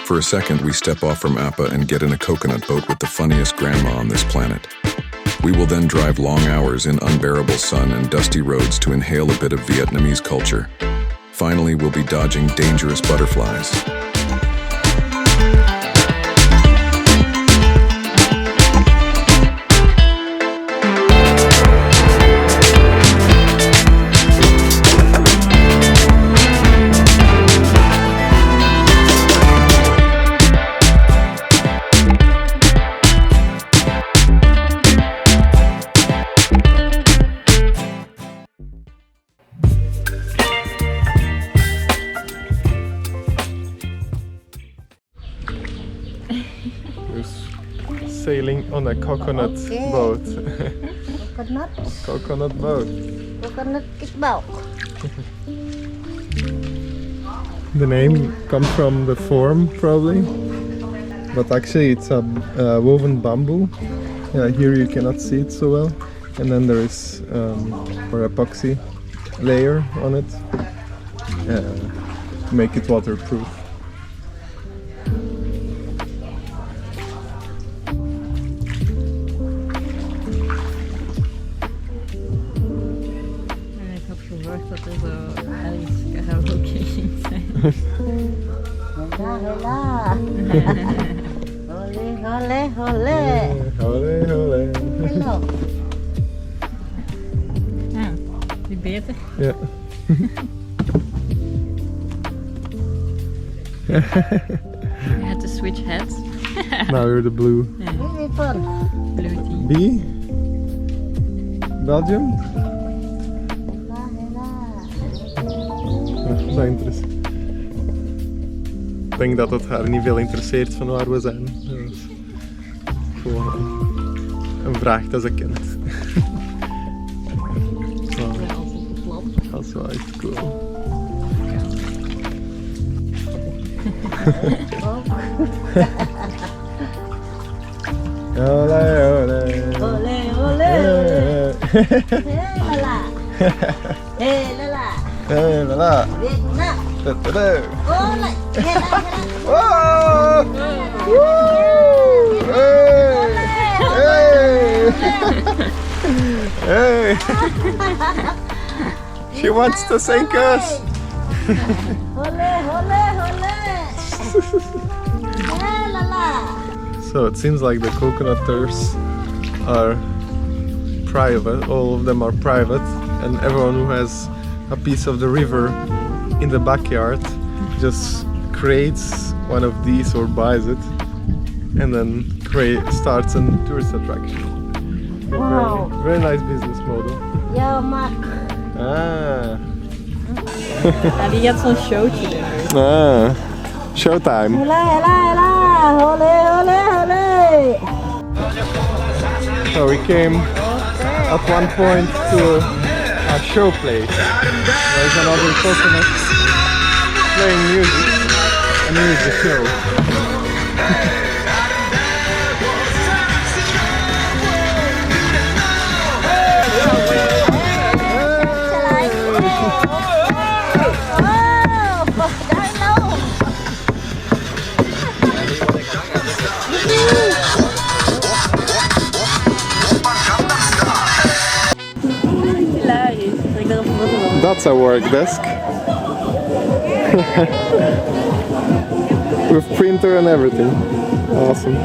For a second, we step off from Appa and get in a coconut boat with the funniest grandma on this planet. We will then drive long hours in unbearable sun and dusty roads to inhale a bit of Vietnamese culture. Finally, we'll be dodging dangerous butterflies. Sailing on a coconut boat. Coconut. Coconut boat. Coconut boat. The name comes from the form, probably, but actually it's a woven bamboo. Yeah, here you cannot see it so well, and then there is or epoxy layer on it to make it waterproof. Dat er zo Alice karaoke ging zijn. Hola, hola. Hole, hole. Hole, hole. Hello. Ja, die beter. Ja. You had to switch hats. Now you're the blue. Yeah. Really fun. Blue team. B? Belgium? Ja, dat interesseert. Ik denk dat het haar niet veel interesseert van waar we zijn. Dat is gewoon een vraag dat ze kent. Dat is wel echt cool. Olé, olé. Ole, ole. Hey, la. Hey, la. Hey, la la. Vietnam. Da-da-da. Ole. Hey, la. Oh! Woo! Hey! Hey! Hey! She wants to sink us! Ole, ole, ole. Hey, la la. So it seems like the coconut turfs are private, all of them are private, and everyone who has a piece of the river in the backyard just creates one of these or buys it and then starts a tourist attraction. Wow. Very nice business model. Ja, maar. Ah, Ja, die had zo'n showtje doen. ah. Showtime. Hola, hola, hola. Ole, ole, ole. So we came at one point to a show place. There's another coconut playing music, and here's the show. That's a work desk. With printer and everything. Awesome.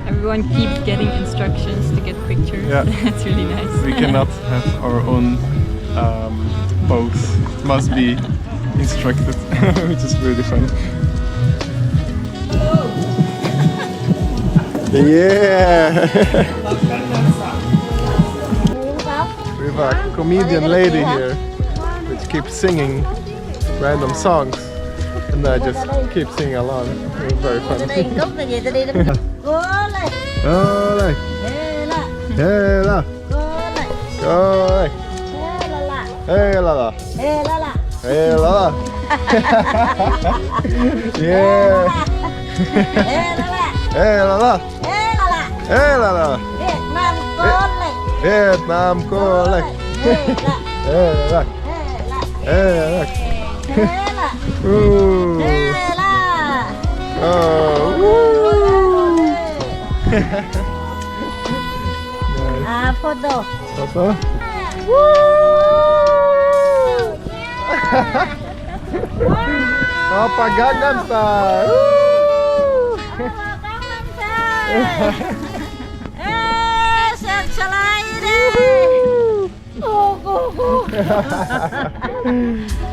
Everyone keeps getting instructions to get pictures. Yeah. That's really nice. We cannot have our own pose. It must be instructed, which is really funny. Yeah! We have a comedian lady here which keeps singing random songs and I just keep singing along. It was very funny. Ole! Hela! Ole! Hey la la! Hey la la! Yeah! Hey la la! Hey la la! Vietnam cô lệch! Hey la! Look. Hela! Ooh. Hela! Oh. Woo. Nice. Photo. Photo? Oh, pagagan style!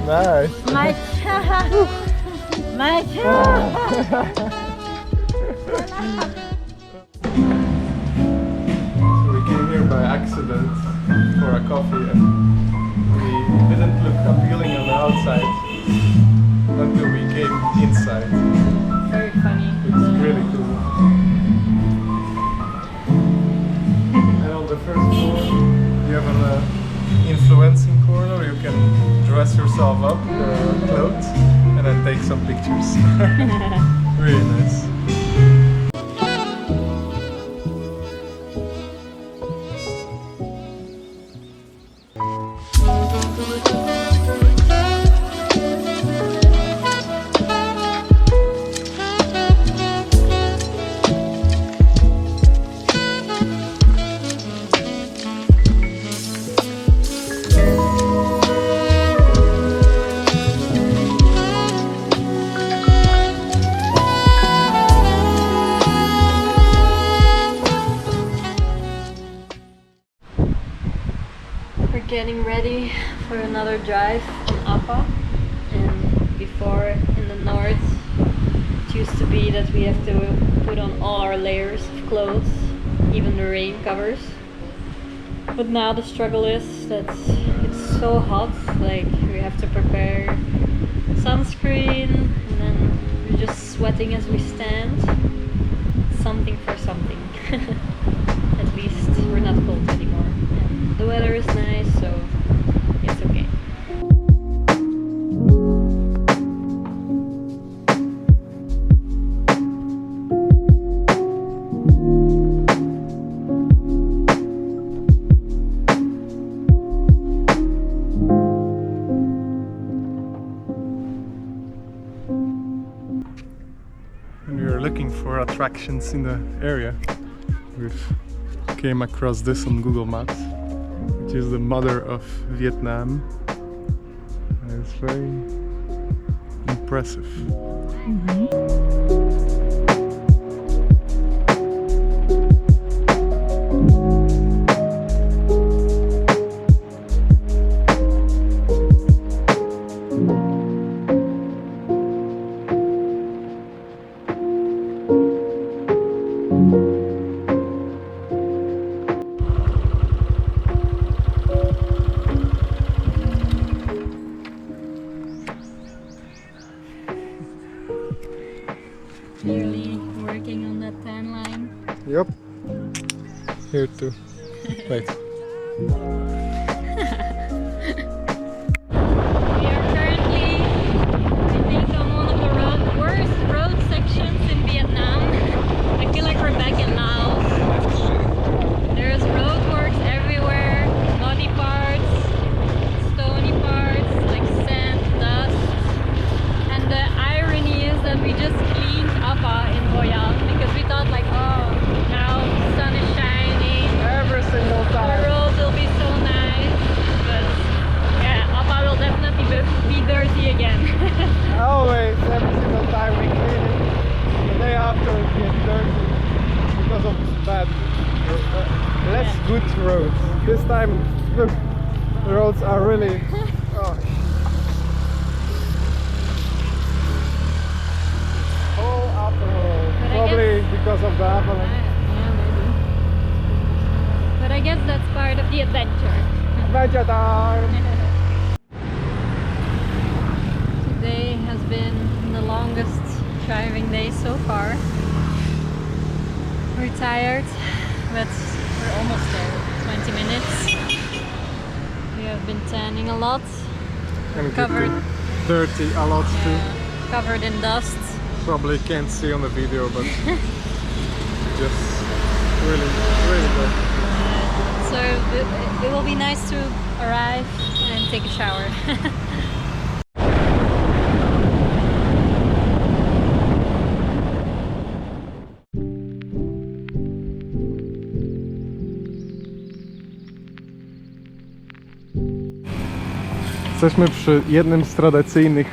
Nice. My child. My child. So we came here by accident for a coffee and we didn't look appealing on the outside until we came inside. Very funny. It's really cool. And on the first floor you have an influencing corner. You can dress yourself up in the clothes and then take some pictures. Really nice. We're getting ready for another drive in Appa, and before in the north it used to be that we have to put on all our layers of clothes, even the rain covers. But now the struggle is that it's so hot, like we have to prepare sunscreen and then we're just sweating as we stand. Something for something. At least we're not cold anymore. And the weather is nice, so it's okay. When we were looking for attractions in the area, we came across this on Google Maps, which is the mother of Vietnam. And it's very impressive. Clearly working on that tan line. Yep. Here too. Wait. We are currently, I think, on one of the worst road sections in Vietnam. I feel like we're back in Laos. There's roadworks everywhere, muddy parts, stony parts, like sand, dust. And the irony is that we just cleaned Appa in Hoi An because we thought like, oh, now the sun is shining. Every single The time. roads will be so nice, but yeah, Appa will definitely be dirty again. Always, every single time we clean it, the day after it gets dirty because of bad, less good roads. This time, look, the roads are really. Oh. Whole after road, But I probably because of the avalanche. Yeah, maybe. But I guess that's part of the adventure. Adventure time! Today has been the longest driving day so far. We're tired, but we're almost there. 20 minutes. We have been tanning a lot, And Covered. getting dirty a lot too. covered in dust. Probably can't see on the video, but just really, really good. So It will be nice to arrive and take a shower. Jesteśmy przy jednym z tradycyjnych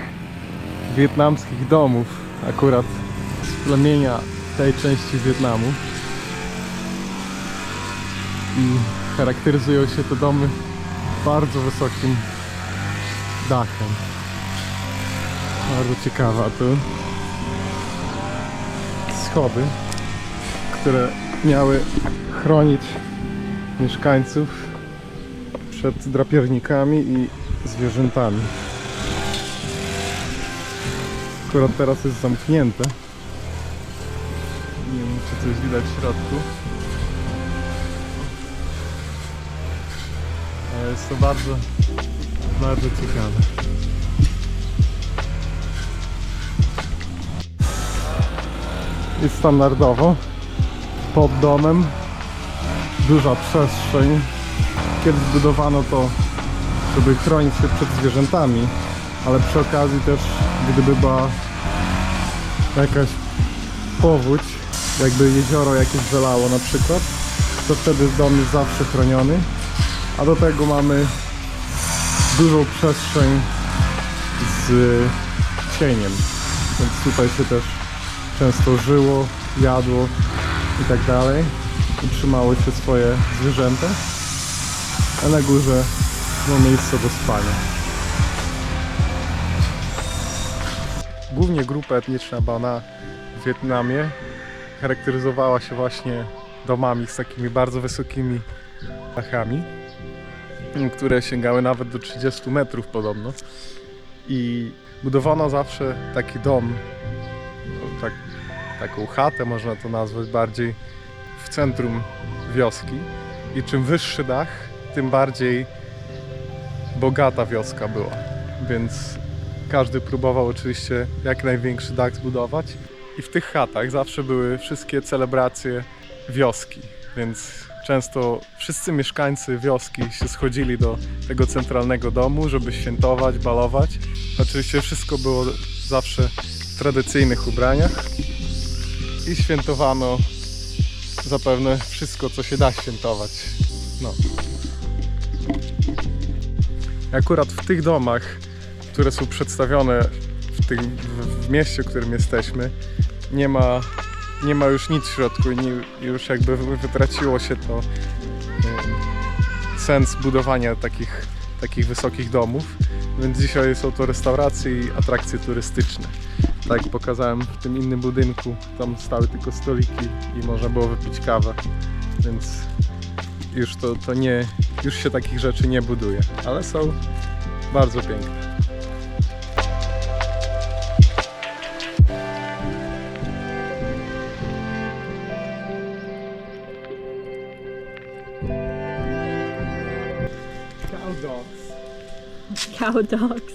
wietnamskich domów, akurat z plemienia tej części Wietnamu. I charakteryzują się te domy bardzo wysokim dachem. Bardzo ciekawa tu schody, które miały chronić mieszkańców przed drapiernikami i zwierzętami. Akurat teraz jest zamknięte. Nie wiem, czy coś widać w środku. Ale jest to bardzo, bardzo ciekawe. I standardowo pod domem duża przestrzeń. Kiedy zbudowano to, żeby chronić się przed zwierzętami, ale przy okazji też, gdyby była jakaś powódź, jakby jezioro jakieś zalało na przykład, to wtedy dom jest zawsze chroniony, a do tego mamy dużą przestrzeń z cieniem, więc tutaj się też często żyło, jadło i tak dalej, i trzymało się swoje zwierzęta, a na górze było miejsce do spania. Głównie grupa etniczna Bana w Wietnamie charakteryzowała się właśnie domami z takimi bardzo wysokimi dachami, które sięgały nawet do 30 metrów podobno. I budowano zawsze taki dom, taką chatę można to nazwać, bardziej w centrum wioski. I czym wyższy dach, tym bardziej bogata wioska była. Więc każdy próbował oczywiście jak największy dach zbudować. I w tych chatach zawsze były wszystkie celebracje wioski. Więc często wszyscy mieszkańcy wioski się schodzili do tego centralnego domu, żeby świętować, balować. Oczywiście wszystko było zawsze w tradycyjnych ubraniach. I świętowano zapewne wszystko, co się da świętować. No. Akurat w tych domach, które są przedstawione w mieście, w którym jesteśmy, nie ma już nic w środku i już jakby wytraciło się to sens budowania takich wysokich domów, więc dzisiaj są to restauracje i atrakcje turystyczne. Tak jak pokazałem w tym innym budynku, tam stały tylko stoliki i można było wypić kawę, więc już się takich rzeczy nie buduje, ale są bardzo piękne. Cow dogs. Cow dogs.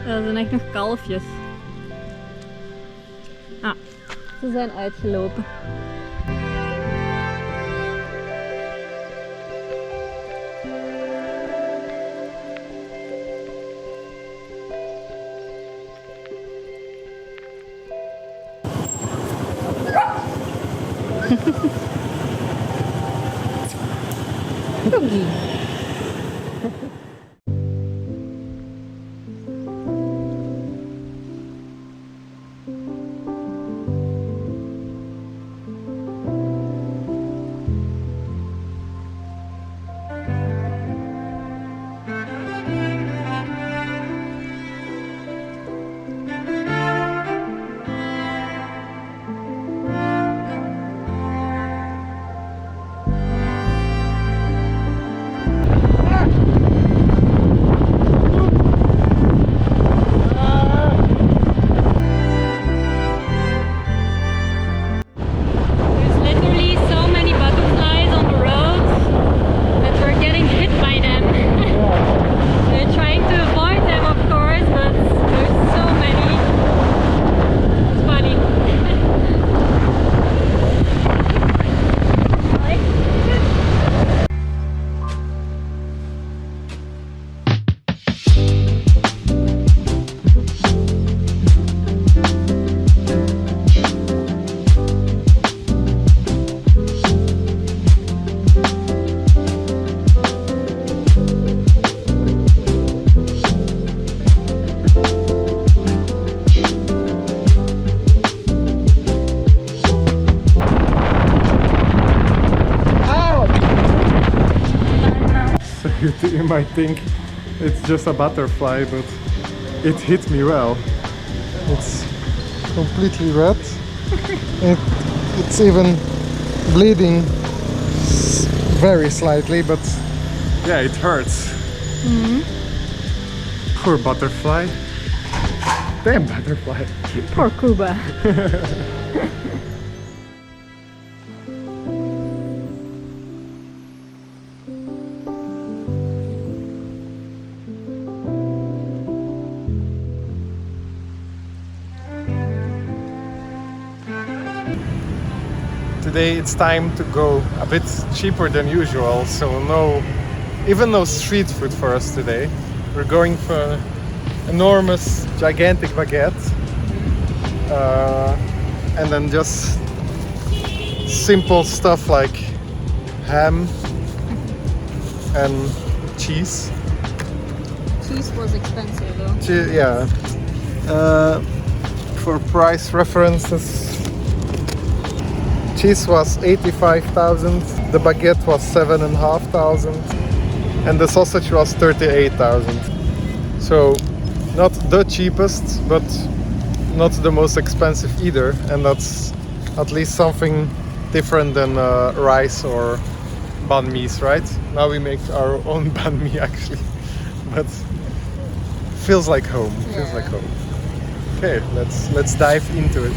Dat zijn echt nog kalfjes. Ah, ze zijn uitgelopen. Doggy. you might think it's just a butterfly, but it hit me well. It's completely red. It's even bleeding very slightly, but yeah, it hurts. Poor butterfly. Damn butterfly. Poor Cuba. Today it's time to go a bit cheaper than usual, so even no street food for us today. We're going for an enormous, gigantic baguette, and then just simple stuff like ham and cheese. Cheese was expensive though. Yeah. For price references, cheese was 85,000, the baguette was 7,500, and the sausage was 38,000. So not the cheapest, but not the most expensive either, and that's at least something different than rice or banh mi's, right? Now we make our own banh mi actually, but feels like home. Feels like home. Okay, let's dive into it.